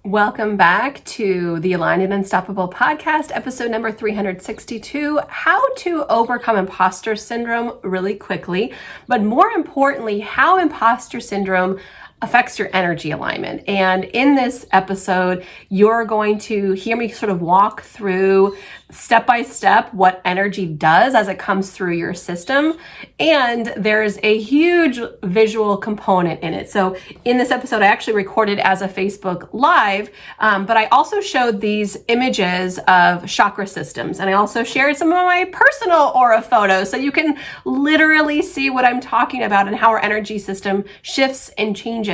Welcome back to the Aligned and Unstoppable podcast, episode number 362, how to overcome imposter syndrome really quickly, but more importantly, how imposter syndrome affects your energy alignment. And in this episode, you're going to hear me sort of walk through step by step what energy does as it comes through your system. And there's a huge visual component in it. So in this episode, I actually recorded as a Facebook Live, but I also showed these images of chakra systems. And I also shared some of my personal aura photos so you can literally see what I'm talking about and how our energy system shifts and changes.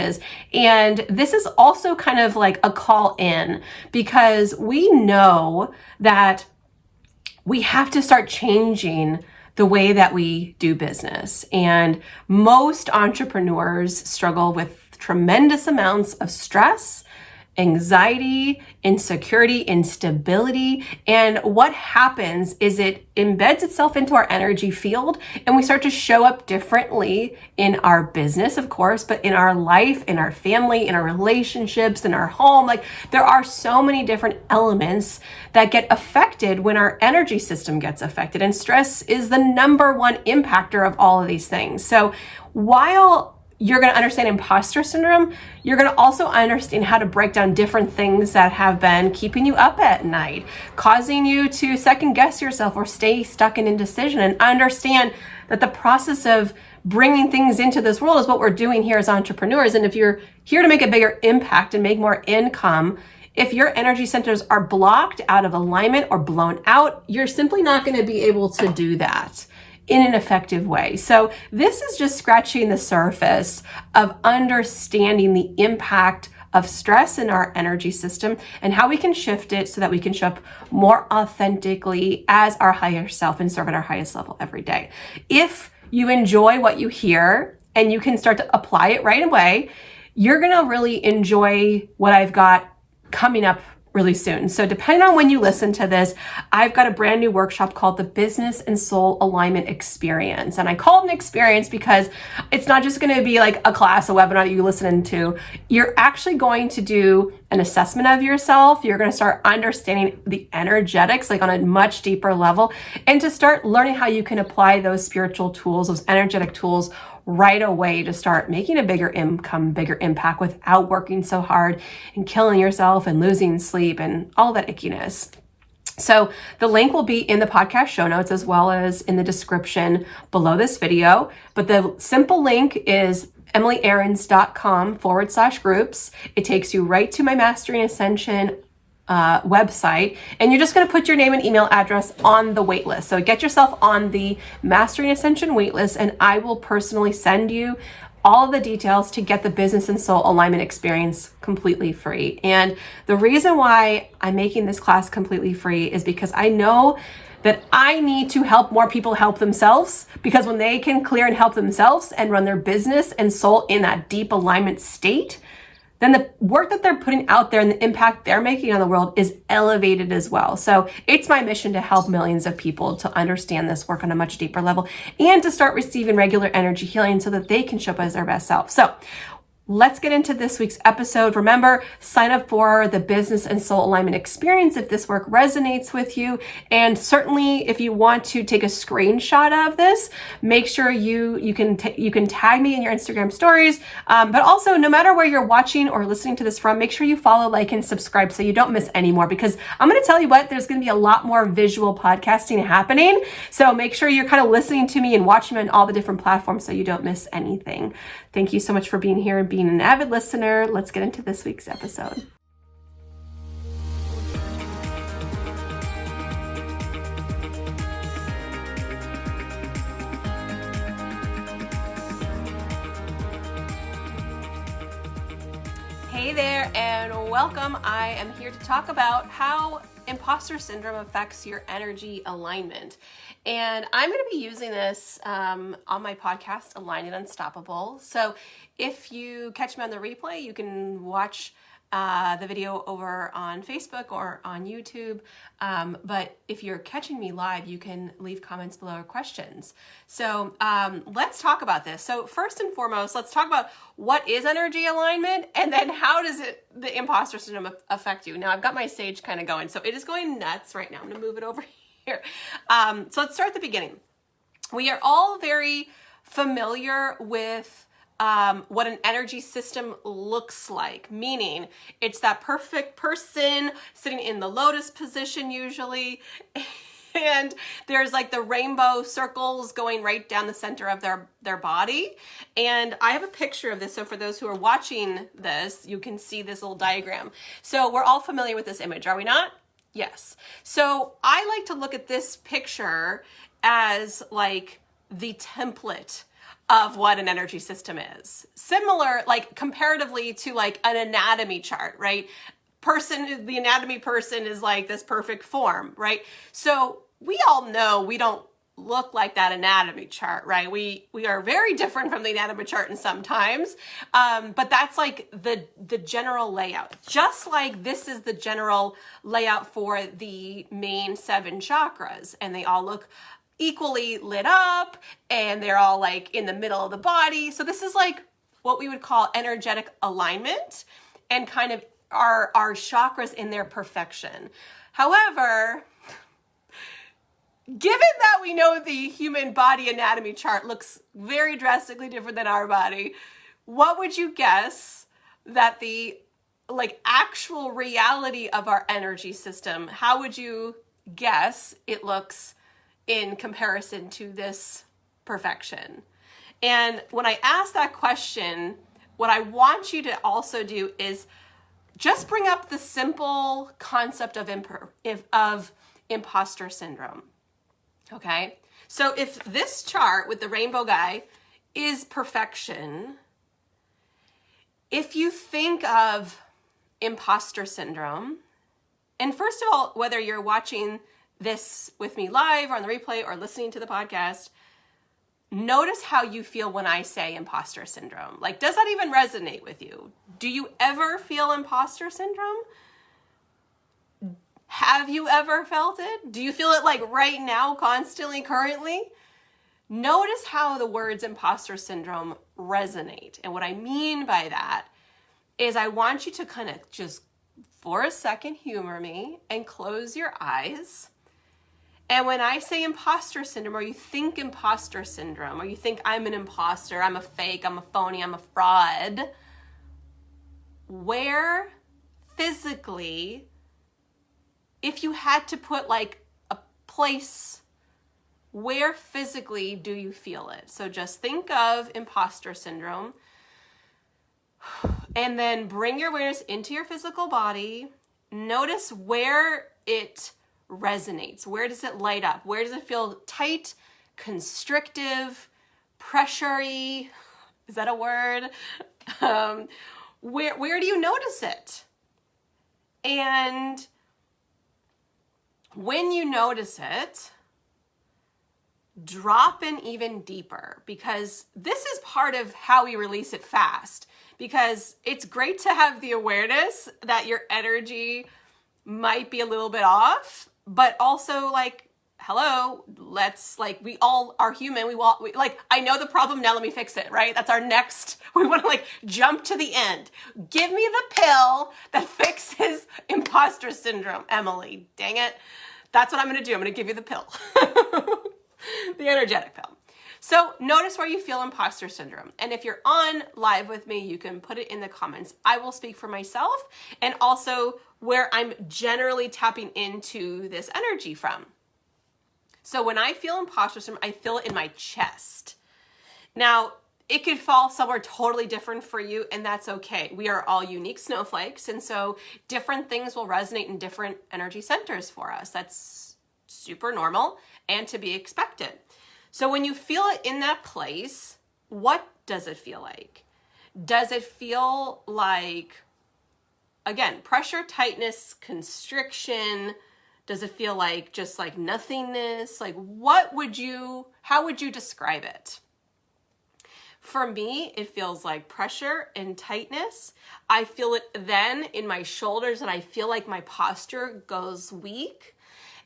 And this is also kind of like a call in, because we know that we have to start changing the way that we do business. And most entrepreneurs struggle with tremendous amounts of stress, anxiety, insecurity, instability. And what happens is it embeds itself into our energy field, and we start to show up differently in our business, of course, but in our life, in our family, in our relationships, in our home. Like, there are so many different elements that get affected when our energy system gets affected. And stress is the number one impactor of all of these things. So while you're going to understand imposter syndrome, you're going to also understand how to break down different things that have been keeping you up at night, causing you to second guess yourself or stay stuck in indecision, and understand that the process of bringing things into this world is what we're doing here as entrepreneurs. And if you're here to make a bigger impact and make more income, if your energy centers are blocked, out of alignment, or blown out, you're simply not going to be able to do that in an effective way. So this is just scratching the surface of understanding the impact of stress in our energy system and how we can shift it so that we can show up more authentically as our higher self and serve at our highest level every day. If you enjoy what you hear and you can start to apply it right away, you're gonna really enjoy what I've got coming up really soon. So depending on when you listen to this, I've got a brand new workshop called the Business and Soul Alignment Experience. And I call it an experience because it's not just going to be like a class, a webinar that you listen to. You're actually going to do an assessment of yourself. You're going to start understanding the energetics, like on a much deeper level, and to start learning how you can apply those spiritual tools, those energetic tools right away to start making a bigger income, bigger impact without working so hard and killing yourself and losing sleep and all that ickiness. So the link will be in the podcast show notes as well as in the description below this video. But the simple link is emilyaarons.com/groups. It takes you right to my Mastering Ascension website, and you're just going to put your name and email address on the waitlist. So get yourself on the Mastering Ascension waitlist, and I will personally send you all of the details to get the Business and Soul Alignment Experience completely free. And the reason why I'm making this class completely free is because I know that I need to help more people help themselves, because when they can clear and help themselves and run their business and soul in that deep alignment state, then the work that they're putting out there and the impact they're making on the world is elevated as well. So it's my mission to help millions of people to understand this work on a much deeper level and to start receiving regular energy healing so that they can show up as their best self. So let's get into this week's episode. Remember, sign up for the Business and Soul Alignment Experience if this work resonates with you. And certainly if you want to take a screenshot of this, make sure you can tag me in your Instagram stories. But also, no matter where you're watching or listening to this from, make sure you follow, like, and subscribe so you don't miss any more, because I'm going to tell you what, there's going to be a lot more visual podcasting happening. So make sure you're kind of listening to me and watching me on all the different platforms so you don't miss anything. Thank you so much for being here and being an avid listener. Let's get into this week's episode. Hey there and welcome. I am here to talk about how imposter syndrome affects your energy alignment. And I'm going to be using this on my podcast, Aligned and Unstoppable. So if you catch me on the replay, you can watch the video over on Facebook or on YouTube. But if you're catching me live, you can leave comments below or questions. So let's talk about this. So first and foremost, let's talk about what is energy alignment, and then how does the imposter syndrome affect you. Now I've got my sage kind of going, so it is going nuts right now. I'm gonna move it over here. So let's start at the beginning. We are all very familiar with what an energy system looks like, meaning it's that perfect person sitting in the lotus position usually, and there's like the rainbow circles going right down the center of their body. And I have a picture of this, so for those who are watching this, you can see this little diagram. So we're all familiar with this image, are we not? Yes. So I like to look at this picture as like the template of what an energy system is. Similar, like comparatively to like an anatomy chart, right? The anatomy person is like this perfect form, right? So we all know we don't look like that anatomy chart, right? We are very different from the anatomy chart in sometimes, but that's like the general layout. Just like this is the general layout for the main 7 chakras, and they all look equally lit up, and they're all like in the middle of the body. So this is like what we would call energetic alignment, and kind of our chakras in their perfection. However, given that we know the human body anatomy chart looks very drastically different than our body, what would you guess that the like actual reality of our energy system, how would you guess it looks in comparison to this perfection? And when I ask that question, what I want you to also do is just bring up the simple concept of imposter syndrome. Okay? So if this chart with the rainbow guy is perfection, if you think of imposter syndrome, and first of all, whether you're watching this with me live or on the replay or listening to the podcast, notice how you feel when I say imposter syndrome. Like, does that even resonate with you? Do you ever feel imposter syndrome? Have you ever felt it? Do you feel it like right now, constantly, currently? Notice how the words imposter syndrome resonate. And what I mean by that is I want you to kind of just for a second humor me and close your eyes. And when I say imposter syndrome, or you think imposter syndrome, or you think I'm an imposter, I'm a fake, I'm a phony, I'm a fraud, where physically, if you had to put like a place, where physically do you feel it? So just think of imposter syndrome, and then bring your awareness into your physical body. Notice where it resonates. Where does it light up? Where does it feel tight, constrictive, pressure-y? Is that a word? Where do you notice it? And when you notice it, drop in even deeper, because this is part of how we release it fast. Because it's great to have the awareness that your energy might be a little bit off, but also like, hello, let's like, we all are human. We like, I know the problem, now let me fix it, right? That's our next, we want to like jump to the end. Give me the pill that fixes imposter syndrome, Emily, dang it. That's what I'm going to do. I'm going to give you the pill, the energetic pill. So notice where you feel imposter syndrome. And if you're on live with me, you can put it in the comments. I will speak for myself, and also where I'm generally tapping into this energy from. So when I feel imposter syndrome, I feel it in my chest. Now, it could fall somewhere totally different for you, and that's okay. We are all unique snowflakes, and so different things will resonate in different energy centers for us. That's super normal and to be expected. So when you feel it in that place, what does it feel like? Does it feel like, again, pressure, tightness, constriction? Does it feel like just like nothingness? Like how would you describe it? For me, it feels like pressure and tightness. I feel it then in my shoulders, and I feel like my posture goes weak.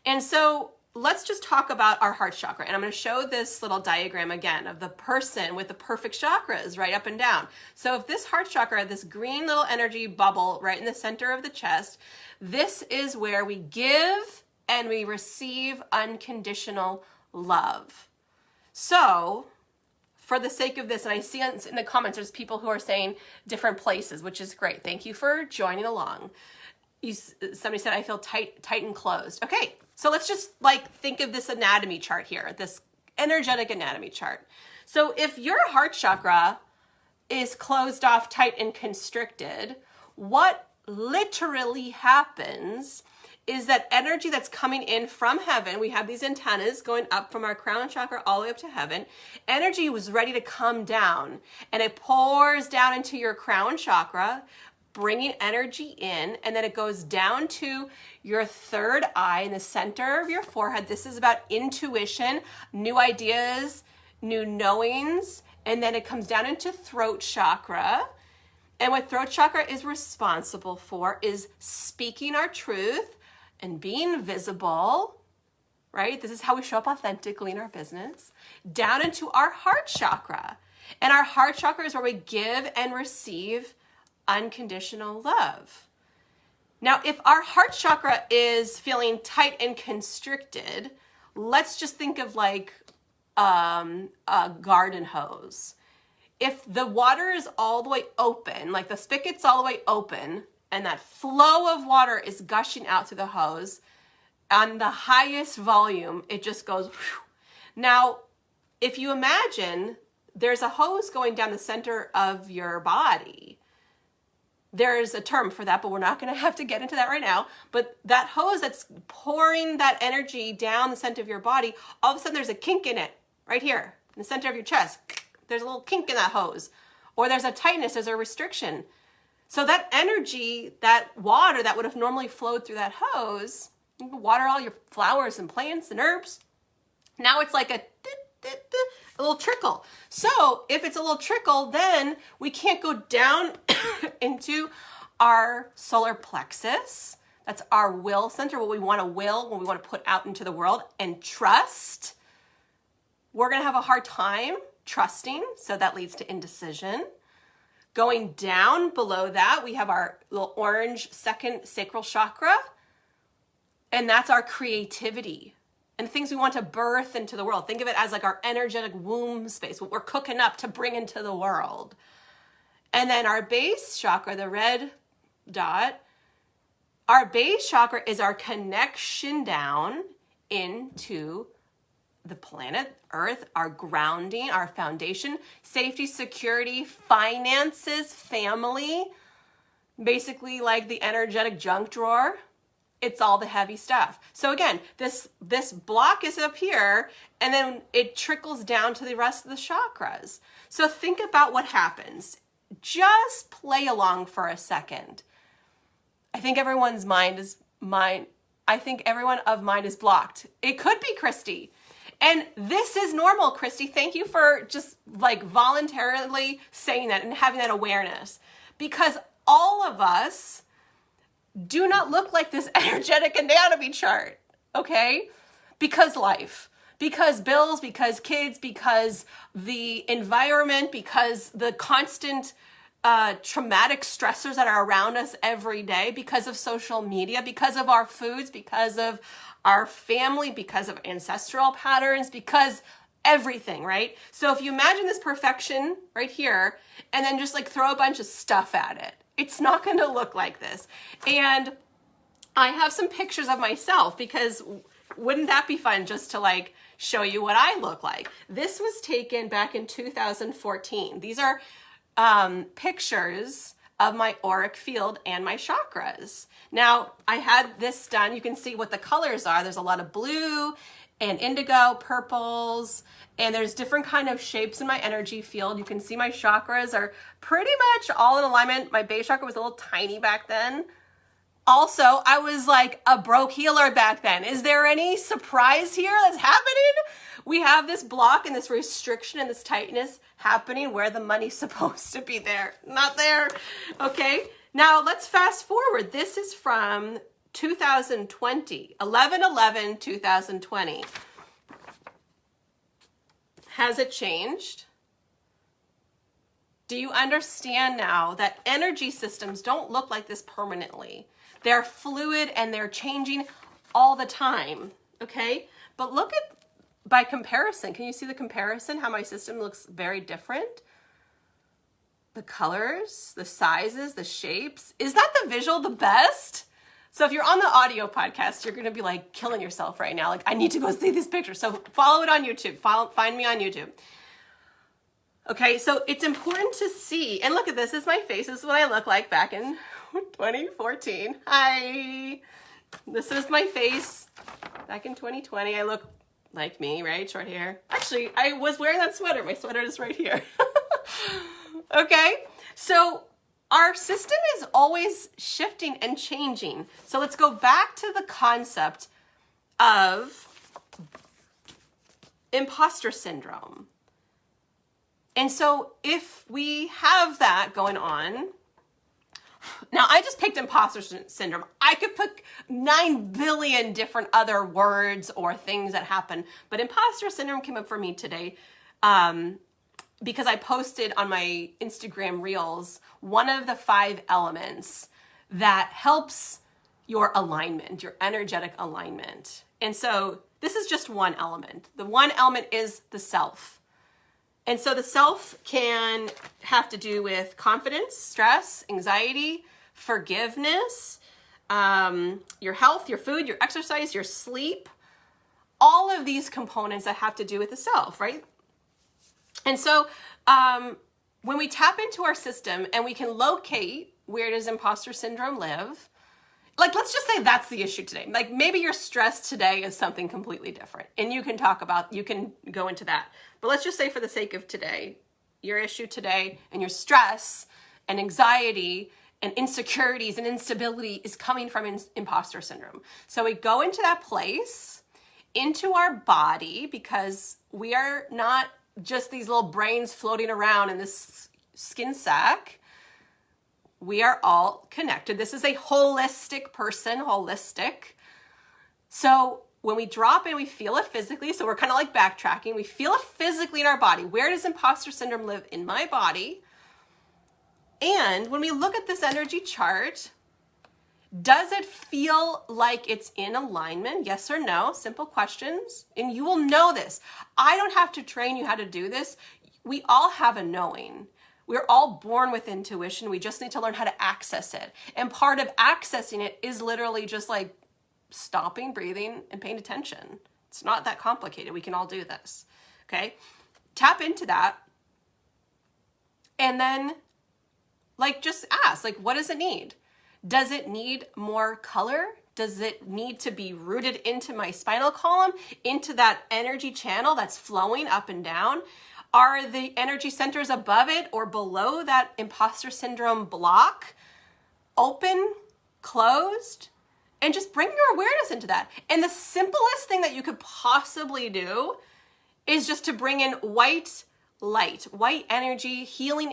And so let's just talk about our heart chakra. And I'm going to show this little diagram again of the person with the perfect chakras right up and down. So if this heart chakra, this green little energy bubble right in the center of the chest, this is where we give and we receive unconditional love. So for the sake of this, and I see in the comments, there's people who are saying different places, which is great. Thank you for joining along. Somebody said, I feel tight and closed. Okay, so let's just like think of this anatomy chart here, this energetic anatomy chart. So if your heart chakra is closed off, tight and constricted, what literally happens is that energy that's coming in from heaven, we have these antennas going up from our crown chakra all the way up to heaven, energy was ready to come down, and it pours down into your crown chakra, bringing energy in, and then it goes down to your third eye in the center of your forehead. This is about intuition, new ideas, new knowings, and then it comes down into throat chakra. And what throat chakra is responsible for is speaking our truth and being visible, right? This is how we show up authentically in our business, down into our heart chakra. And our heart chakra is where we give and receive unconditional love. Now, if our heart chakra is feeling tight and constricted, let's just think of like a garden hose. If the water is all the way open, like the spigot's all the way open, and that flow of water is gushing out through the hose, on the highest volume, it just goes whew. Now, if you imagine there's a hose going down the center of your body, there's a term for that, but we're not going to have to get into that right now. But that hose that's pouring that energy down the center of your body, all of a sudden there's a kink in it, right here, in the center of your chest. There's a little kink in that hose. Or there's a tightness, there's a restriction. So that energy, that water that would have normally flowed through that hose, you can water all your flowers and plants and herbs. Now it's like a little trickle. So if it's a little trickle, then we can't go down into our solar plexus. That's our will center, what we want to will, what we want to put out into the world, and trust. We're going to have a hard time trusting, so that leads to indecision. Going down below that, we have our little orange second sacral chakra, and that's our creativity and things we want to birth into the world. Think of it as like our energetic womb space, what we're cooking up to bring into the world. And then our base chakra, the red dot, our base chakra is our connection down into the planet Earth, our grounding, our foundation, safety, security, finances, family, basically like the energetic junk drawer. It's all the heavy stuff. So again, this block is up here, and then it trickles down to the rest of the chakras. So think about what happens. Just play along for a second. I think everyone of mine is blocked. It could be Christy. And this is normal, Christy. Thank you for just like voluntarily saying that and having that awareness. Because all of us do not look like this energetic anatomy chart, okay? Because life, because bills, because kids, because the environment, because the constant traumatic stressors that are around us every day, because of social media, because of our foods, because of our family, because of ancestral patterns, because everything, right? So if you imagine this perfection right here, and then just like throw a bunch of stuff at it, it's not going to look like this. And I have some pictures of myself, because wouldn't that be fun just to like show you what I look like? This was taken back in 2014. These are pictures of my auric field and my chakras. Now, I had this done. You can see what the colors are. There's a lot of blue and indigo, purples, and there's different kind of shapes in my energy field. You can see my chakras are pretty much all in alignment. My base chakra was a little tiny back then, Also, I was like a broke healer back then. Is there any surprise here that's happening? We have this block and this restriction and this tightness happening where the money's supposed to be there. Not there. Okay. Now let's fast forward. This is from 2020, 11/11/2020. Has it changed? Do you understand now that energy systems don't look like this permanently? They're fluid and they're changing all the time, okay? But look at, by comparison, can you see the comparison? How my system looks very different? The colors, the sizes, the shapes. Is that the visual the best? So if you're on the audio podcast, you're gonna be like killing yourself right now. Like, I need to go see this picture. So follow it on YouTube, find me on YouTube. Okay, so it's important to see, and look at this, is my face. This is what I look like back in 2014. Hi. This is my face back in 2020. I look like me, right? Short hair. Actually, I was wearing that sweater. My sweater is right here. Okay, so our system is always shifting and changing. So let's go back to the concept of imposter syndrome. And so if we have that going on, now I just picked imposter syndrome. I could pick 9 billion different other words or things that happen, but imposter syndrome came up for me today because I posted on my Instagram reels one of the 5 elements that helps your alignment, your energetic alignment. And so this is just one element. The one element is the self. And so the self can have to do with confidence, stress, anxiety, forgiveness, your health, your food, your exercise, your sleep, all of these components that have to do with the self, right? And so when we tap into our system and we can locate where does imposter syndrome live, like, let's just say that's the issue today. Like, maybe your stress today is something completely different, and you can go into that. But let's just say, for the sake of today, your issue today and your stress and anxiety and insecurities and instability is coming from imposter syndrome. So we go into that place, into our body, because we are not just these little brains floating around in this skin sack. We are all connected. This is a holistic person, holistic. So when we drop in, we feel it physically. So we're kind of like backtracking. We feel it physically in our body. Where does imposter syndrome live in my body? And when we look at this energy chart, does it feel like it's in alignment? Yes or no? Simple questions. And you will know this. I don't have to train you how to do this. We all have a knowing. We're all born with intuition. We just need to learn how to access it. And part of accessing it is literally just like stopping, breathing, and paying attention. It's not that complicated. We can all do this. Okay? Tap into that. And then, like, just ask, like, what does it need? Does it need more color? Does it need to be rooted into my spinal column, into that energy channel that's flowing up and down? Are the energy centers above it or below that imposter syndrome block open, closed? And just bring your awareness into that. And the simplest thing that you could possibly do is just to bring in white light, white energy, healing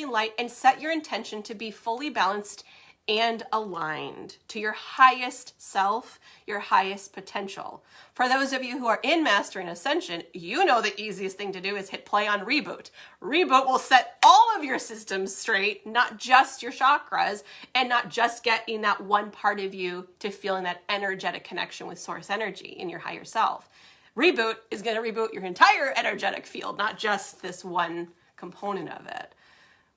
light, and set your intention to be fully balanced and aligned to your highest self, your highest potential. For those of you who are in Mastering Ascension, you know the easiest thing to do is hit play on reboot. Reboot will set all of your systems straight, not just your chakras, and not just getting that one part of you to feeling that energetic connection with source energy in your higher self. Reboot is going to reboot your entire energetic field, not just this one component of it.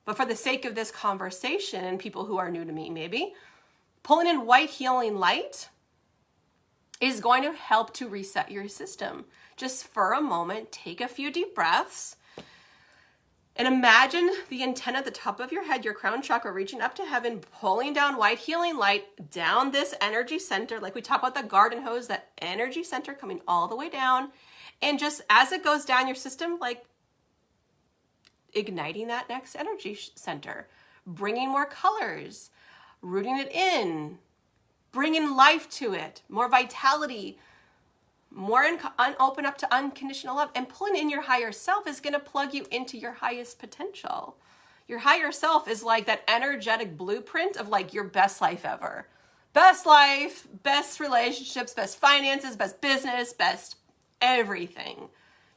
But for the sake of this conversation, and people who are new to me maybe, pulling in white healing light is going to help to reset your system. Just for a moment, take a few deep breaths and imagine the antenna at the top of your head, your crown chakra, reaching up to heaven, pulling down white healing light down this energy center. Like we talk about the garden hose, that energy center coming all the way down. And just as it goes down your system, like igniting that next energy center, bringing more colors, rooting it in, bringing life to it, more vitality, more open up to unconditional love. And pulling in your higher self is going to plug you into your highest potential. Your higher self is like that energetic blueprint of like your best life ever. Best life, best relationships, best finances, best business, best everything.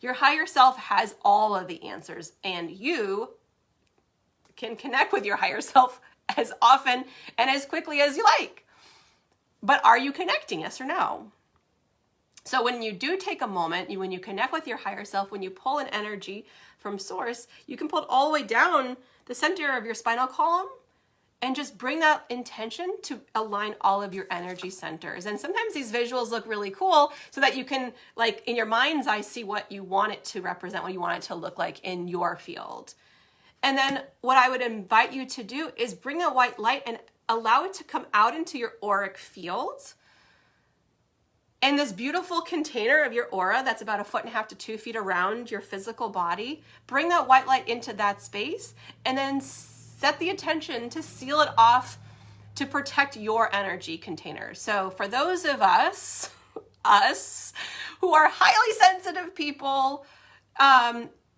Your higher self has all of the answers, and you can connect with your higher self as often and as quickly as you like. But are you connecting, yes or no? So when you do take a moment, when you connect with your higher self, when you pull an energy from source, you can pull it all the way down the center of your spinal column and just bring that intention to align all of your energy centers. And sometimes these visuals look really cool so that you can, like in your mind's eye, see what you want it to represent, what you want it to look like in your field. And then what I would invite you to do is bring a white light and allow it to come out into your auric field. And this beautiful container of your aura that's about 1.5 to 2 feet around your physical body, bring that white light into that space and then set the intention to seal it off to protect your energy container. So for those of us who are highly sensitive people,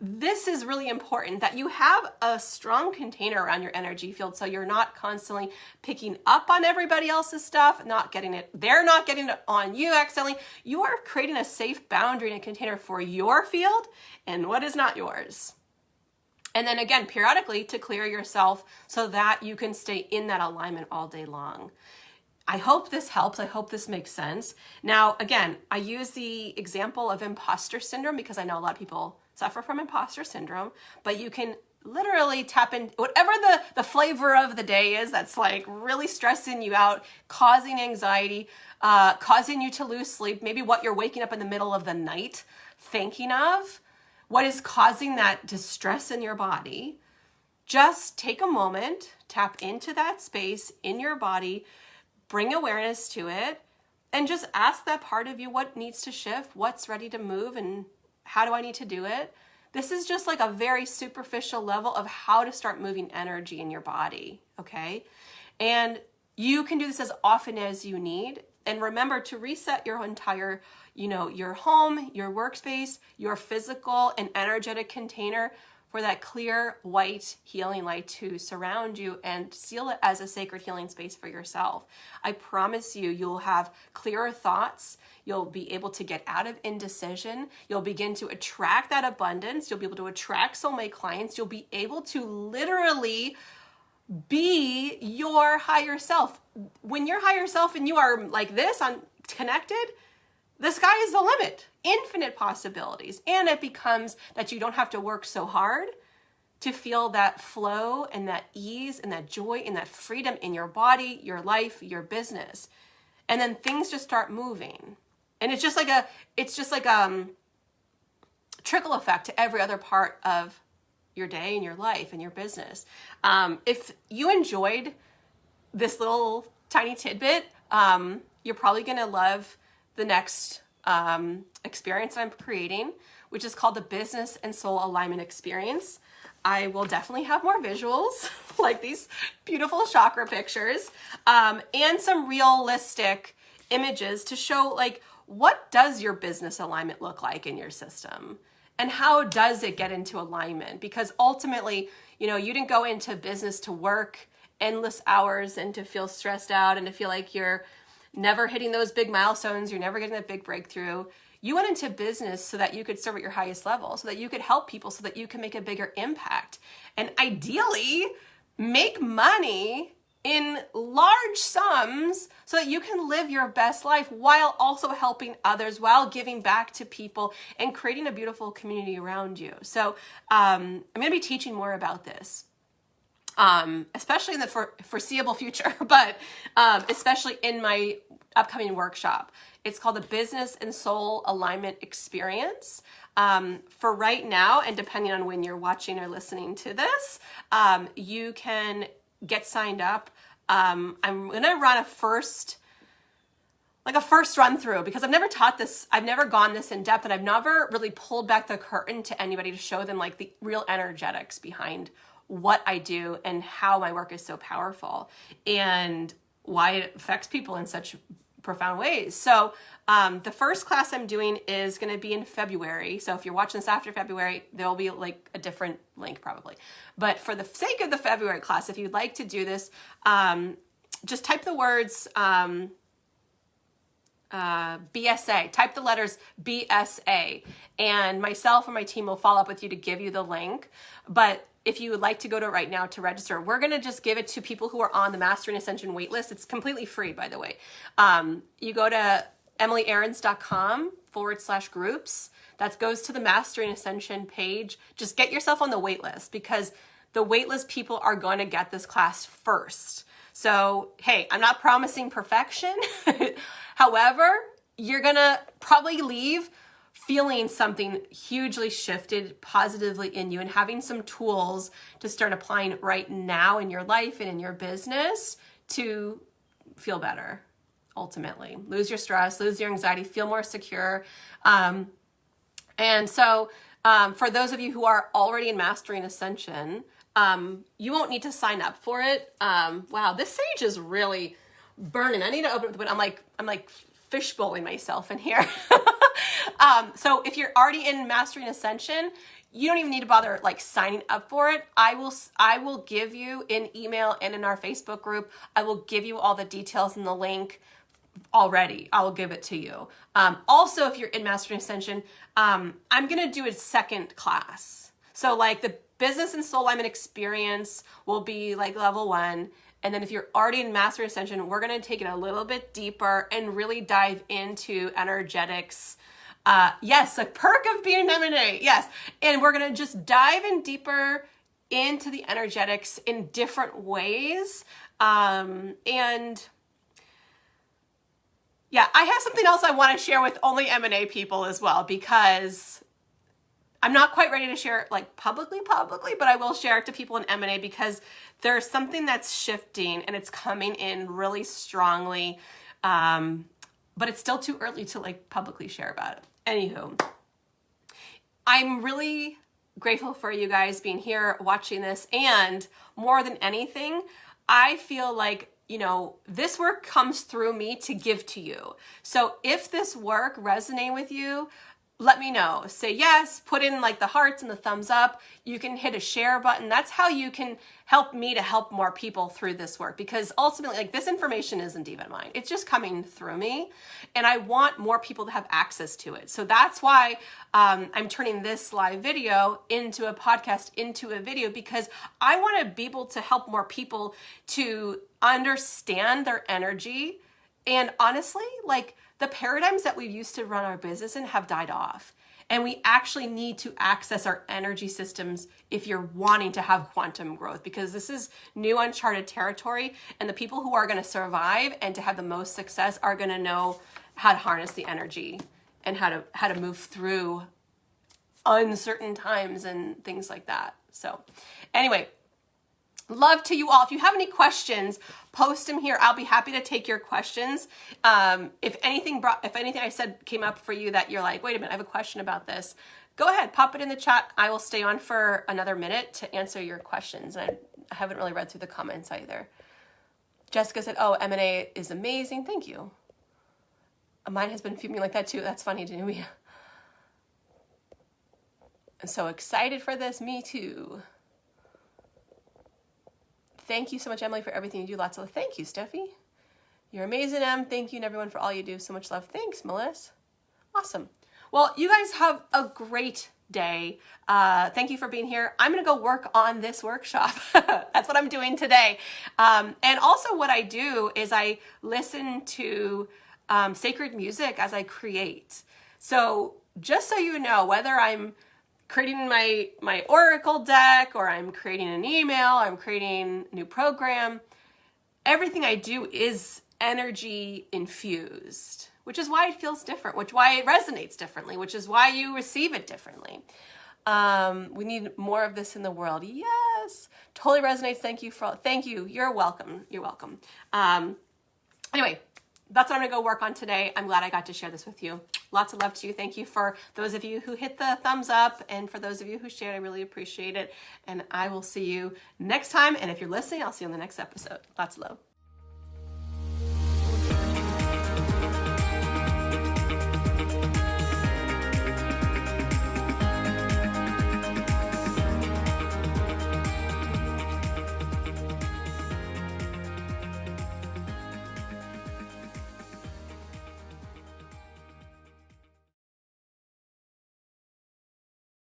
this is really important that you have a strong container around your energy field so you're not constantly picking up on everybody else's stuff, they're not getting it on you accidentally. You are creating a safe boundary and a container for your field and what is not yours. And then again, periodically to clear yourself so that you can stay in that alignment all day long. I hope this helps. I hope this makes sense. Now, again, I use the example of imposter syndrome because I know a lot of people suffer from imposter syndrome, but you can literally tap in whatever the flavor of the day is that's like really stressing you out, causing anxiety, causing you to lose sleep, maybe what you're waking up in the middle of the night thinking of, what is causing that distress in your body. Just take a moment, tap into that space in your body, bring awareness to it, and just ask that part of you what needs to shift, what's ready to move, and how do I need to do it? This is just like a very superficial level of how to start moving energy in your body, okay? And you can do this as often as you need. And remember to reset your entire, your home, your workspace, your physical and energetic container for that clear white healing light to surround you and seal it as a sacred healing space for yourself. I promise you, you'll have clearer thoughts. You'll be able to get out of indecision. You'll begin to attract that abundance. You'll be able to attract soulmate clients. You'll be able to literally be your higher self. When your higher self and you are like this, connected, the sky is the limit. Infinite possibilities. And it becomes that you don't have to work so hard to feel that flow and that ease and that joy and that freedom in your body, your life, your business. And then things just start moving. And it's just like a trickle effect to every other part of your day and your life and your business. If you enjoyed this little tiny tidbit, you're probably going to love the next experience I'm creating, which is called the Business and Soul Alignment Experience. I will definitely have more visuals like these beautiful chakra pictures, and some realistic images to show like what does your business alignment look like in your system and how does it get into alignment? Because ultimately, you didn't go into business to work endless hours and to feel stressed out and to feel like you're never hitting those big milestones, you're never getting that big breakthrough. You went into business so that you could serve at your highest level, so that you could help people, so that you can make a bigger impact. And ideally, make money in large sums so that you can live your best life while also helping others, while giving back to people and creating a beautiful community around you. So I'm going to be teaching more about this. Especially in the foreseeable future, but especially in my upcoming workshop. It's called the Business and Soul Alignment Experience. For right now, and depending on when you're watching or listening to this, you can get signed up. I'm going to run a first run through because I've never taught this. I've never gone this in depth, and I've never really pulled back the curtain to anybody to show them like the real energetics behind what I do and how my work is so powerful. And why it affects people in such profound ways. So the first class I'm doing is going to be in February. So if you're watching this after February, there'll be like a different link probably. But for the sake of the February class, if you'd like to do this, just type the words BSA, type the letters BSA, and myself or my team will follow up with you to give you the link. But if you would like to go to it right now to register, we're going to just give it to people who are on the Mastering Ascension waitlist. It's completely free, by the way. You go to emilyarons.com/groups. That goes to the Mastering Ascension page. Just get yourself on the waitlist, because the waitlist people are going to get this class first. So, hey, I'm not promising perfection. However, you're going to probably leave feeling something hugely shifted positively in you and having some tools to start applying right now in your life and in your business to feel better, ultimately. Lose your stress, lose your anxiety, feel more secure. And so for those of you who are already in Mastering Ascension, you won't need to sign up for it. Wow, this sage is really burning. I need to open up the window. I'm like fishbowling myself in here. So if you're already in Mastering Ascension, you don't even need to bother like signing up for it. I will give you in email and in our Facebook group, I will give you all the details and the link already. I will give it to you. Also, if you're in Mastering Ascension, I'm going to do a second class. So like the Business and Soul Alignment Experience will be like level 1. And then if you're already in Master Ascension, we're going to take it a little bit deeper and really dive into energetics. Yes, a perk of being an M&A. Yes. And we're going to just dive in deeper into the energetics in different ways. And yeah, I have something else I want to share with only M&A people as well, because I'm not quite ready to share it like publicly, but I will share it to people in M&A because there's something that's shifting and it's coming in really strongly. But it's still too early to like publicly share about it. Anywho, I'm really grateful for you guys being here watching this. And more than anything, I feel like, you know, this work comes through me to give to you. So if this work resonates with you, let me know. Say yes, put in like the hearts and the thumbs up. You can hit a share button. That's how you can help me to help more people through this work, because ultimately like this information isn't even mine. It's just coming through me and I want more people to have access to it. So that's why I'm turning this live video into a podcast, into a video, because I want to be able to help more people to understand their energy. And honestly, like the paradigms that we used to run our business in have died off. And we actually need to access our energy systems if you're wanting to have quantum growth, because this is new uncharted territory. And the people who are going to survive and to have the most success are going to know how to harness the energy and how to move through uncertain times and things like that. So anyway, love to you all. If you have any questions, post them here. I'll be happy to take your questions. If anything I said came up for you that you're like, wait a minute, I have a question about this, go ahead, pop it in the chat. I will stay on for another minute to answer your questions. And I haven't really read through the comments either. Jessica said, oh, M&A is amazing. Thank you. Mine has been fuming like that too. That's funny to me. I'm so excited for this. Me too. Thank you so much, Emily, for everything you do. Lots of love. Thank you, Steffi. You're amazing, Em. Thank you, and everyone, for all you do. So much love. Thanks, Melissa. Awesome. Well, you guys have a great day. Thank you for being here. I'm going to go work on this workshop. That's what I'm doing today. And also what I do is I listen to sacred music as I create. So just so you know, whether I'm creating my Oracle deck, or I'm creating an email, I'm creating a new program, everything I do is energy infused, which is why it feels different, which is why it resonates differently, which is why you receive it differently. We need more of this in the world. Yes, totally resonates. Thank you. You're welcome. You're welcome. Anyway, that's what I'm gonna go work on today. I'm glad I got to share this with you. Lots of love to you. Thank you for those of you who hit the thumbs up, and for those of you who shared, I really appreciate it. And I will see you next time. And if you're listening, I'll see you on the next episode. Lots of love.